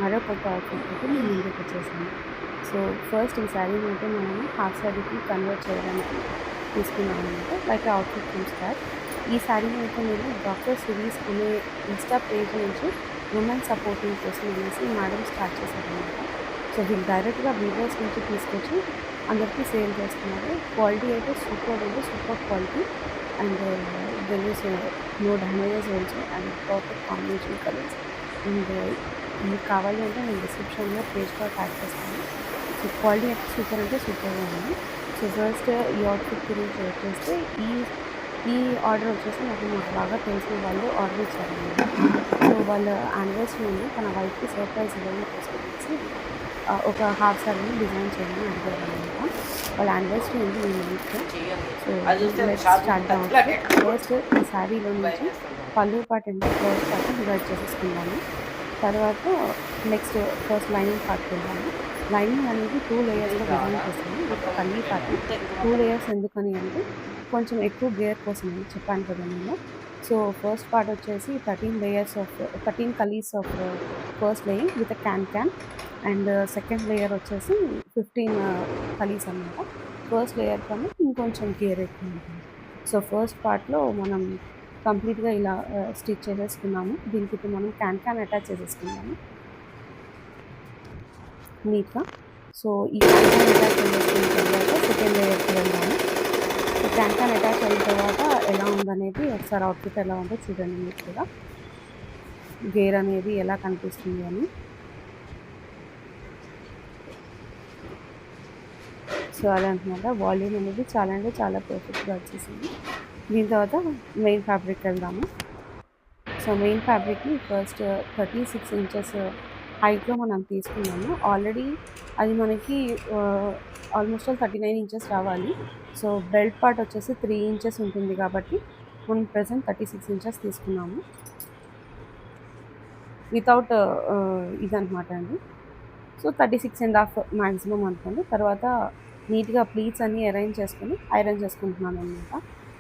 మరో కొత్త అవుట్‌ఫిట్ తోటి మీ ముందుకొచ్చేసాను. సో, ఫస్ట్ ఈ శారీని అయితే మనము హాఫ్ శారీకి కన్వర్ట్ చేయడానికి తీసుకున్నామనమాట. Like outfit from scratch. ఈ శారీని అయితే నేను డాక్టర్ సిరీస్ అనే ఇన్‌స్టా పేజ్ నుంచి ఉమెన్ సపోర్టింగ్ కోసం అనేసి మేడం స్టార్ట్ చేశారనమాట. సో, వీళ్ళు డైరెక్ట్‌గా వీవర్స్ నుంచి తీసుకొచ్చి అందరికీ సేల్ చేస్తున్నారు. క్వాలిటీ అయితే సూపర్ ఉంది. Super quality and there is no damages also and perfect combination colours and మీకు కావాలి అంటే నేను డిస్క్రిప్షన్‌లో పేజ్ కూడా ట్యాగ్ చేస్తాను. సో, క్వాలిటీ అయితే సూపర్ అంటే సూపర్‌గా ఉంది. సో, ఫస్ట్ ఈ అవుట్‌ఫిట్ గురించి వచ్చేస్తే ఈ ఈ ఆర్డర్ వచ్చేసి మాకు బాగా తెలిసిన వాళ్ళు ఆర్డర్ ఇచ్చారనమాట. సో, వాళ్ళ యానివర్సరీ ఉంది. తన వైఫ్‌కి సర్ప్రైజ్ ఇవ్వడం కోసం అనేసి ఒక హాఫ్ సారీని డిజైన్ చేయమని అడిగారనమాట. వాళ్ళ యానివర్సరీ ఉంది ఈ మంత్‌లో. So, let's start the outfit. First ఈ శారీలో నుంచి పళ్ళు part and blouse part divide చేసేసుకుందాము. తర్వాత నెక్స్ట్ ఫస్ట్ లైనింగ్ పార్ట్‌కి వెళ్దాము. లైనింగ్ అనేది 2 లేయర్స్‌లో డిజైన్ చేశాను. విత్ పన్నీ పార్ట్. 2 లేయర్స్ ఎందుకని అంటే కొంచెం ఎక్కువ గేర్ కోసం అని చెప్పాను కదా నేను. సో, ఫస్ట్ పార్ట్ వచ్చేసి 13 కలీస్ of first laying with can and second layer వచ్చేసి 15 కలీస్ అనమాట. ఫస్ట్ లేయర్ కన్నా ఇంకొంచెం గేర్ ఎక్కువ ఉంటుంది. సో, ఫస్ట్ పార్ట్‌లో మనం కంప్లీట్‌గా ఇలా స్టిచ్ చేసేసుకున్నాము. దీనికి ఇప్పుడు మనం క్యాన్ అటాచ్ చేసేసుకుందాము నీట్‌గా. సో, ఈ క్యాన్ అటాచ్ చేసేసుకున్న తర్వాత సెకండ్ లేయర్‌కి వెళ్దాము. సో, క్యాన్ అటాచ్ అయిన తర్వాత ఎలా ఉందనేది ఒకసారి అవుట్‌ఫిట్ ఎలా ఉందో చూడండి మీరు కూడా. గేర్ అనేది ఎలా కనిపిస్తుంది అని. సో, అదే అంటున్నాను కదా! వాల్యూమ్ అనేది చాలా అంటే చాలా పర్ఫెక్ట్‌గా వచ్చేసింది. దీని తర్వాత మెయిన్ ఫ్యాబ్రిక్‌కి వెళ్దాము. సో, మెయిన్ ఫ్యాబ్రిక్‌ని ఫస్ట్ 36 ఇంచెస్ హైట్‌లో మనం తీసుకున్నాము. ఆల్రెడీ అది మనకి ఆల్మోస్ట్ ఆల్ 39 ఇంచెస్ రావాలి. సో, బెల్ట్ పార్ట్ వచ్చేసి 3 ఇంచెస్ ఉంటుంది కాబట్టి మనం ప్రెజెంట్ 36 ఇంచెస్ తీసుకున్నాము. వితౌట్ ఇదనమాట అండి. సో, 36½ మాక్సిమం అనుకోండి. తర్వాత నీట్‌గా ప్లీట్స్ అన్నీ అరేంజ్ చేసుకొని ఐరన్ చేసుకుంటున్నాననమాట.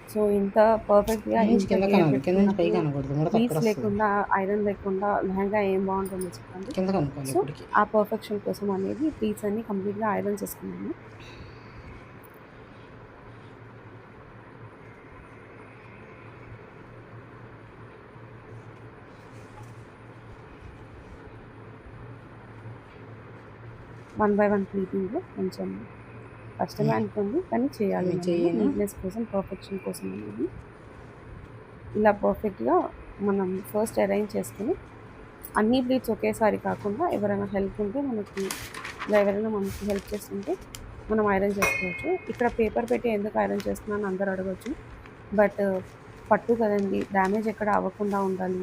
సో, ఇంత పర్ఫెక్ట్‌గా కింద నుంచి ఇంత కింద గేర్ కనాలి, కింద నుంచి పైకి పెట్టుకున్నప్పుడు అనకూడదు, ముడత అక్కడ ప్లీట్స్ వస్తుంది. లేకుండా, ఐరన్ లేకుండా లెహంగా ఏం బాగుంటుందో చెప్పండి. కింద కనుక్కోవాలి సో, ఇప్పటికి. ఆ పర్ఫెక్షన్ కోసం అనేది ప్లీట్స్ అన్నీ కంప్లీట్‌గా ఐరన్ చేసుకున్నాను. వన్ బై వన్ ప్లీటింగ్‌లో కొంచెం కష్టమే అనుకోండి. కానీ చేయాలి మనము చెయ్యను. నీట్‌నెస్ కోసం, పర్ఫెక్షన్ కోసం అనేది. ఇలా పర్ఫెక్ట్‌గా మనం ఫస్ట్ అరేంజ్ చేసుకొని అన్ని ప్లీట్స్ ఒకేసారి కాకుండా ఎవరైనా హెల్ప్ ఉంటే మనకి ఇలా ఎవరైనా మనకి హెల్ప్ చేస్తుంటే మనం ఐరన్ చేసుకోవచ్చు. ఇక్కడ పేపర్ పెట్టి ఎందుకు ఐరన్ చేస్తున్నాను అందరూ అడగొచ్చు. బట్ పట్టు కదండీ! డ్యామేజ్ ఎక్కడ అవ్వకుండా ఉండాలి.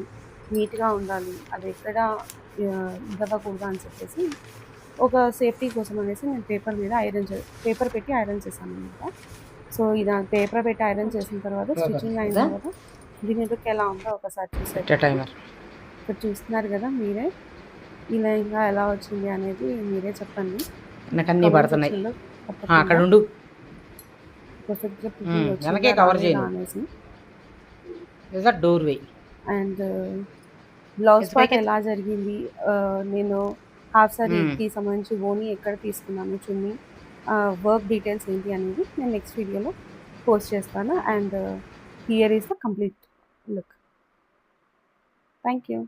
నీట్‌గా ఉండాలి. అది ఎక్కడ ఇదవ్వకూడదు అని చెప్పేసి ఒక సేఫ్టీ కోసం అనేసి నేను పేపర్ పెట్టి ఐరన్ చేశాననమాట. సో, ఇలా పేపర్ పెట్టి ఐరన్ చేసిన తర్వాత స్టిచ్చింగ్ అయిన తర్వాత దీని లుక్ ఎలా ఉందో ఒకసారి చూసేద్దాము. టైమర్ ఇక్కడ చూస్తున్నారు కదా మీరే. ఈ లెహంగా ఎలా వచ్చింది అనేది మీరే చెప్పండి. నాకు అన్నీ కామెంట్ పడుతున్నాయి. సెక్షన్‌లో అక్కడ తప్పకుండా ఉండు. పర్ఫెక్ట్‌గా ఫిట్టింగ్ వెనకే వచ్చిందా కవర్ రాలేదా చేయను. అనేసి. Door way. And blouse part పైకి ఎలా జరిగింది, నేను హాఫ్ సారీకి సంబంధించి ఓనీ ఎక్కడ తీసుకున్నాను చున్నీ, వర్క్ డీటెయిల్స్ ఏంటి అనేది నేను నెక్స్ట్ వీడియోలో పోస్ట్ చేస్తాను. And here is the complete look. Thank you.